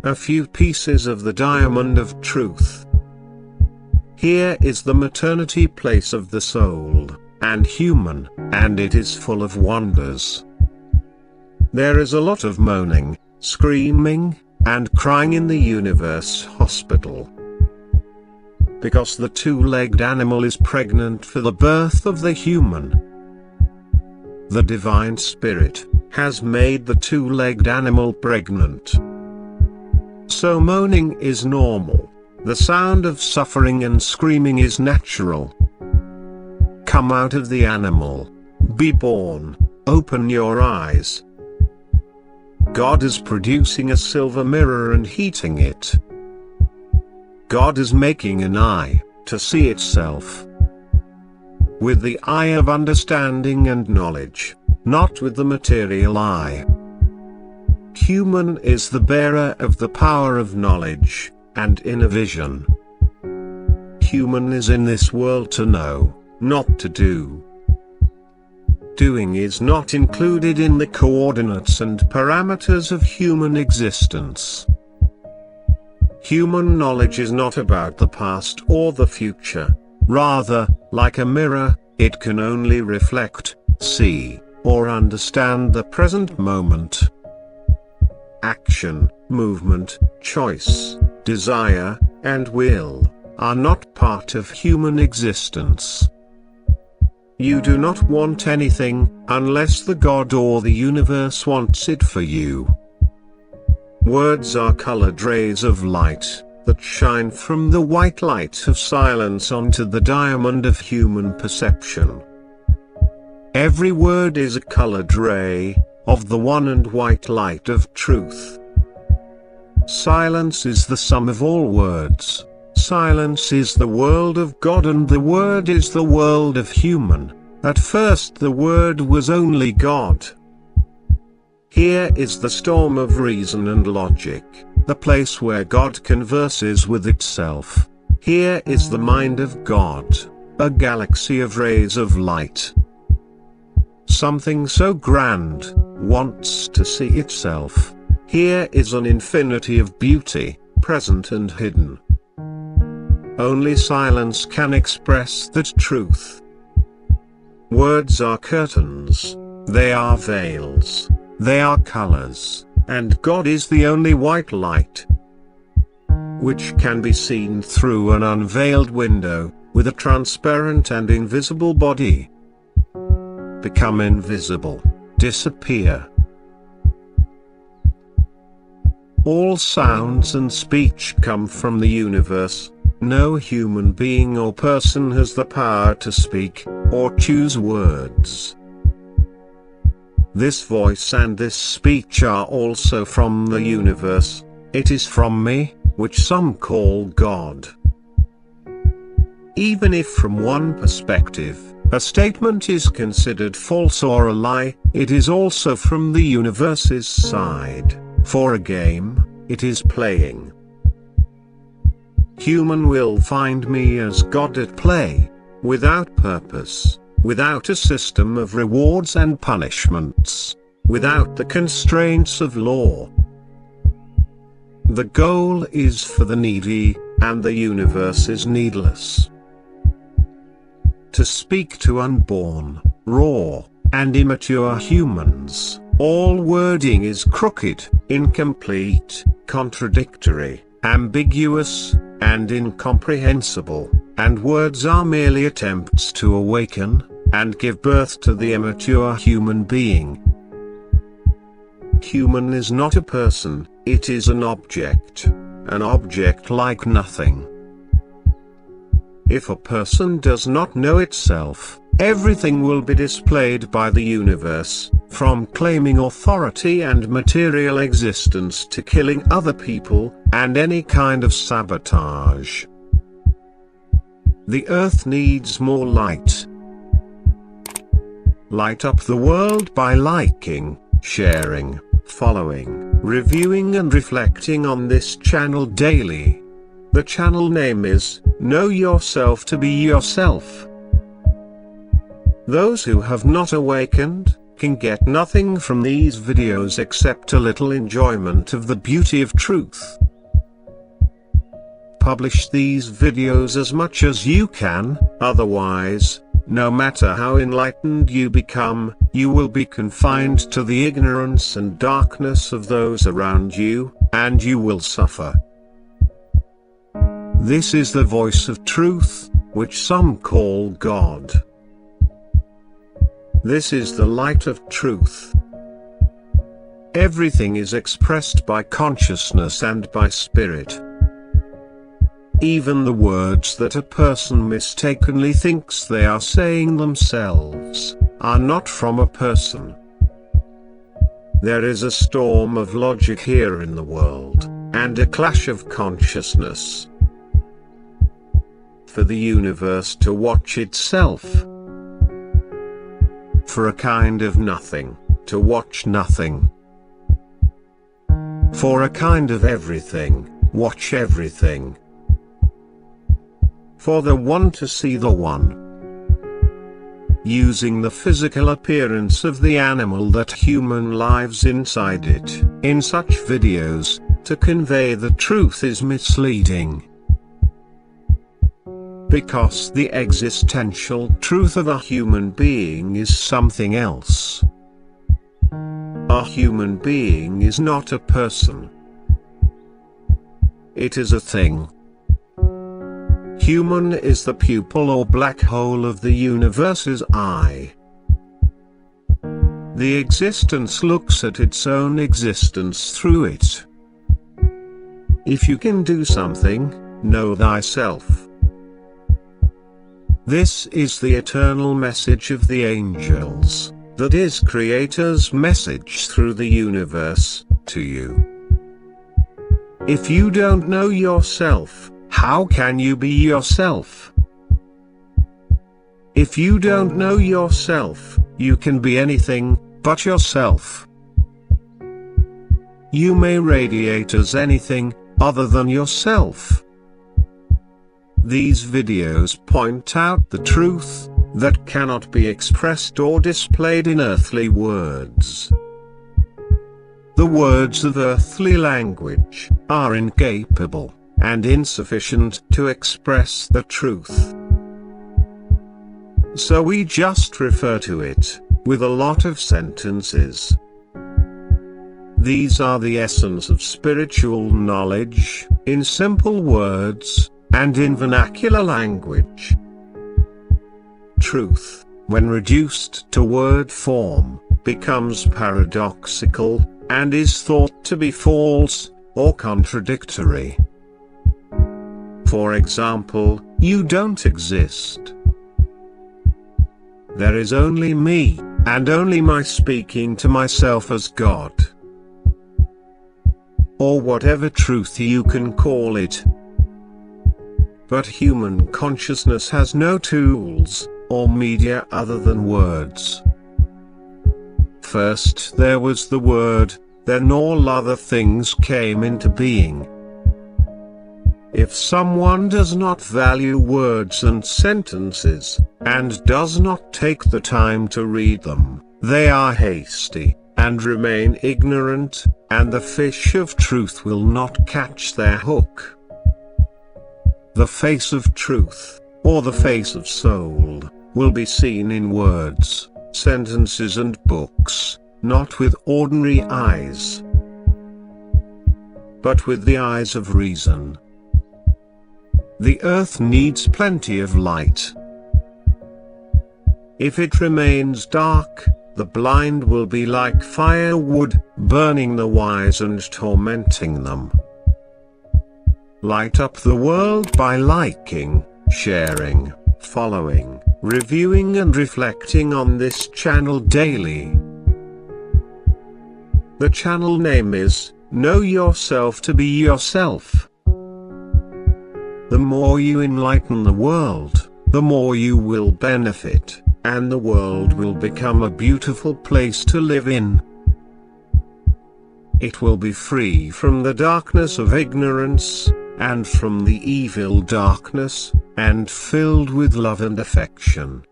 A few pieces of the diamond of truth. Here is the maternity place of the soul, and human, and it is full of wonders. There is a lot of moaning, screaming, and crying in the universe hospital. Because the two-legged animal is pregnant for the birth of the human. The divine spirit has made the two-legged animal pregnant. So moaning is normal. The sound of suffering and screaming is natural. Come out of the animal. Be born. Open your eyes. God is producing a silver mirror and heating it. God is making an eye to see itself. With the eye of understanding and knowledge, not with the material eye. Human is the bearer of the power of knowledge, and inner vision. Human is in this world to know, not to do. Doing is not included in the coordinates and parameters of human existence. Human knowledge is not about the past or the future. Rather, like a mirror, it can only reflect, see, or understand the present moment. Action, movement, choice, desire, and will are not part of human existence. You do not want anything unless the God or the universe wants it for you. Words are colored rays of light that shine from the white light of silence onto the diamond of human perception. Every word is a colored ray of the one and white light of truth. Silence is the sum of all words. Silence is the world of God and the word is the world of human. At first the word was only God. Here is the storm of reason and logic, the place where God converses with itself. Here is the mind of God, a galaxy of rays of light. Something so grand wants to see itself. Here is an infinity of beauty, present and hidden. Only silence can express that truth. Words are curtains, they are veils, they are colors, and God is the only white light, which can be seen through an unveiled window, with a transparent and invisible body. Become invisible, disappear. All sounds and speech come from the universe. No human being or person has the power to speak, or choose words. This voice and this speech are also from the universe. It is from me, which some call God. Even if from one perspective, a statement is considered false or a lie, it is also from the universe's side. For a game, it is playing. Human will find me as God at play, without purpose, without a system of rewards and punishments, without the constraints of law. The goal is for the needy, and the universe is needless. To speak to unborn, raw, and immature humans, all wording is crooked, incomplete, contradictory, ambiguous, and incomprehensible, and words are merely attempts to awaken, and give birth to the immature human being. Human is not a person, it is an object like nothing. If a person does not know itself, everything will be displayed by the universe, from claiming authority and material existence to killing other people, and any kind of sabotage. The earth needs more light. Light up the world by liking, sharing, following, reviewing and reflecting on this channel daily. The channel name is, Know Yourself to Be Yourself. Those who have not awakened, can get nothing from these videos except a little enjoyment of the beauty of truth. Publish these videos as much as you can, otherwise, no matter how enlightened you become, you will be confined to the ignorance and darkness of those around you, and you will suffer. This is the voice of truth, which some call God. This is the light of truth. Everything is expressed by consciousness and by spirit. Even the words that a person mistakenly thinks they are saying themselves, are not from a person. There is a storm of logic here in the world, and a clash of consciousness. For the universe to watch itself. For a kind of nothing, to watch nothing. For a kind of everything, watch everything. For the one to see the one. Using the physical appearance of the animal that human lives inside it, in such videos, to convey the truth is misleading. Because the existential truth of a human being is something else. A human being is not a person. It is a thing. Human is the pupil or black hole of the universe's eye. The existence looks at its own existence through it. If you can do something, know thyself. This is the eternal message of the angels, that is Creator's message through the universe, to you. If you don't know yourself, how can you be yourself? If you don't know yourself, you can be anything but yourself. You may radiate as anything other than yourself. These videos point out the truth that cannot be expressed or displayed in earthly words. The words of earthly language are incapable and insufficient to express the truth. So we just refer to it, with a lot of sentences. These are the essence of spiritual knowledge, in simple words, and in vernacular language. Truth, when reduced to word form, becomes paradoxical, and is thought to be false, or contradictory. For example, you don't exist. There is only me, and only my speaking to myself as God. Or whatever truth you can call it. But human consciousness has no tools, or media other than words. First there was the word, then all other things came into being. If someone does not value words and sentences, and does not take the time to read them, they are hasty, and remain ignorant, and the fish of truth will not catch their hook. The face of truth, or the face of soul, will be seen in words, sentences and books, not with ordinary eyes, but with the eyes of reason. The earth needs plenty of light. If it remains dark, the blind will be like firewood, burning the wise and tormenting them. Light up the world by liking, sharing, following, reviewing and reflecting on this channel daily. The channel name is, Know Yourself to Be Yourself. The more you enlighten the world, the more you will benefit, and the world will become a beautiful place to live in. It will be free from the darkness of ignorance, and from the evil darkness, and filled with love and affection.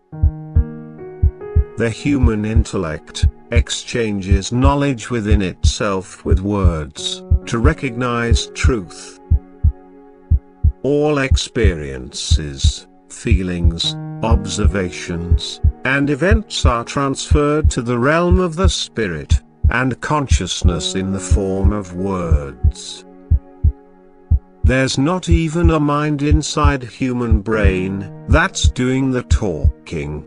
The human intellect exchanges knowledge within itself with words to recognize truth. All experiences, feelings, observations, and events are transferred to the realm of the spirit and consciousness in the form of words. There's not even a mind inside human brain that's doing the talking.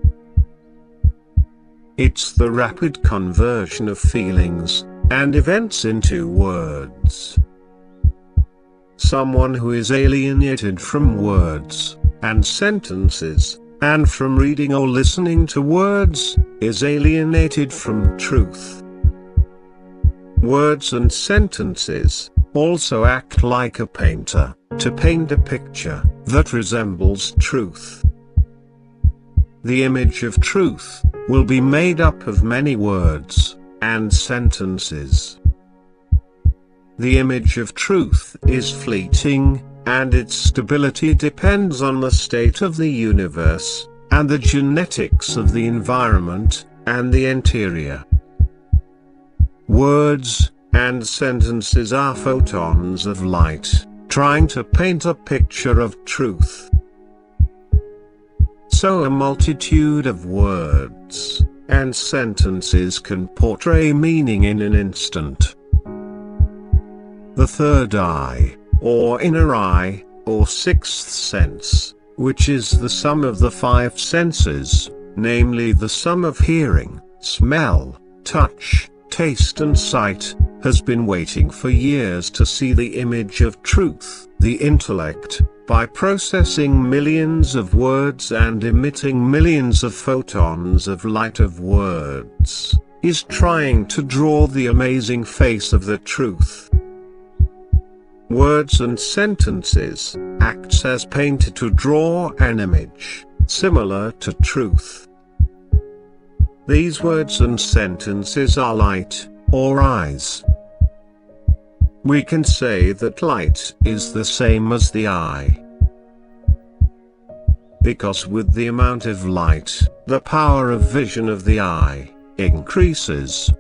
It's the rapid conversion of feelings and events into words. Someone who is alienated from words and sentences, and from reading or listening to words, is alienated from truth. Words and sentences also act like a painter to paint a picture that resembles truth. The image of truth will be made up of many words and sentences. The image of truth is fleeting, and its stability depends on the state of the universe, and the genetics of the environment, and the interior. Words and sentences are photons of light, trying to paint a picture of truth. So a multitude of words and sentences can portray meaning in an instant. The third eye, or inner eye, or sixth sense, which is the sum of the five senses, namely the sum of hearing, smell, touch, taste and sight, has been waiting for years to see the image of truth. The intellect, by processing millions of words and emitting millions of photons of light of words, is trying to draw the amazing face of the truth. Words and sentences acts as painter to draw an image similar to truth. These words and sentences are light, or eyes. We can say that light is the same as the eye, because with the amount of light, the power of vision of the eye increases.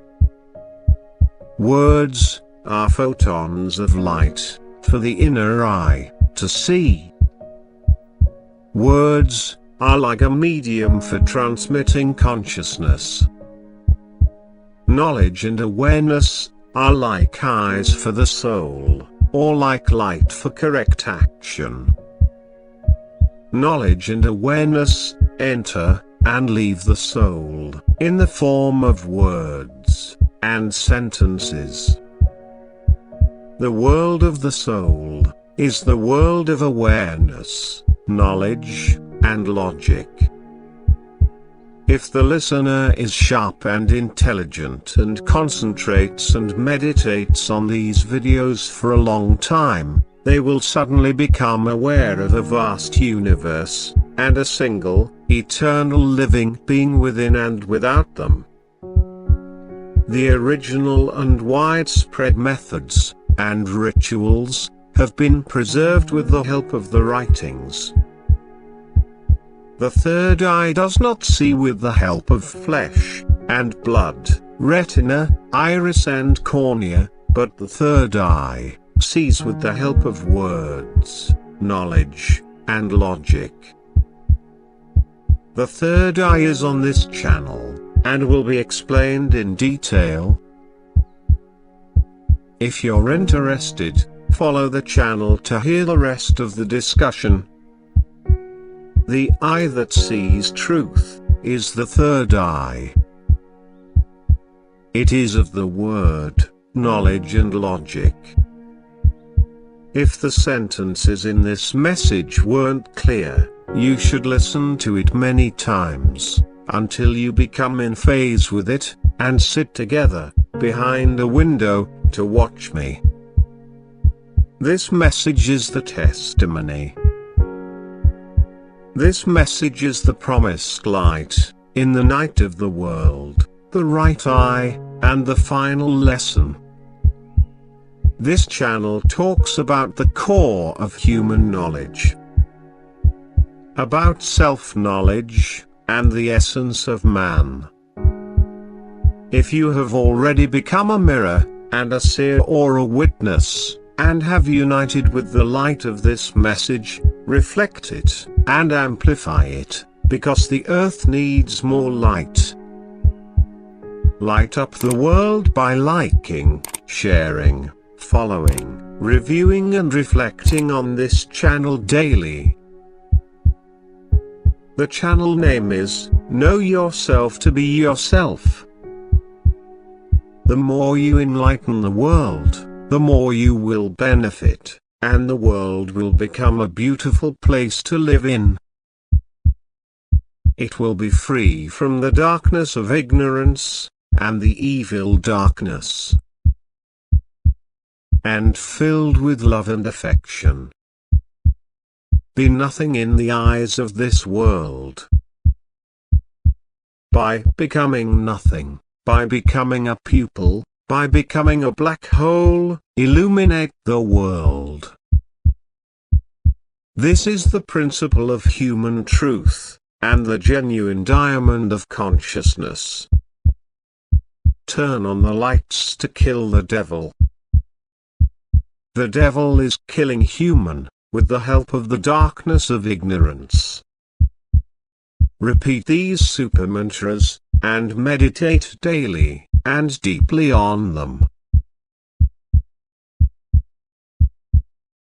Words are photons of light for the inner eye to see. Words are like a medium for transmitting consciousness. Knowledge and awareness are like eyes for the soul, or like light for correct action. Knowledge and awareness enter and leave the soul in the form of words and sentences. The world of the soul is the world of awareness, knowledge, and logic. If the listener is sharp and intelligent and concentrates and meditates on these videos for a long time, they will suddenly become aware of a vast universe, and a single, eternal living being within and without them. The original and widespread methods and rituals have been preserved with the help of the writings. The third eye does not see with the help of flesh and blood, retina, iris and cornea, but the third eye sees with the help of words, knowledge, and logic. The third eye is on this channel, and will be explained in detail. If you're interested, follow the channel to hear the rest of the discussion. The eye that sees truth is the third eye. It is of the word, knowledge and logic. If the sentences in this message weren't clear, you should listen to it many times, until you become in phase with it, and sit together, behind a window, to watch me. This message is the testimony. This message is the promised light, in the night of the world, the right eye, and the final lesson. This channel talks about the core of human knowledge, about self-knowledge, and the essence of man, If you have already become a mirror, and a seer or a witness, and have united with the light of this message, reflect it, and amplify it, because the earth needs more light. Light up the world by liking, sharing, following, reviewing and reflecting on this channel daily. The channel name is, Know Yourself to Be Yourself. The more you enlighten the world, the more you will benefit, and the world will become a beautiful place to live in. It will be free from the darkness of ignorance, and the evil darkness, and filled with love and affection. Be nothing in the eyes of this world. By becoming nothing, by becoming a pupil, by becoming a black hole, illuminate the world. This is the principle of human truth, and the genuine diamond of consciousness. Turn on the lights to kill the devil. The devil is killing human, with the help of the darkness of ignorance. Repeat these super mantras, and meditate daily, and deeply on them.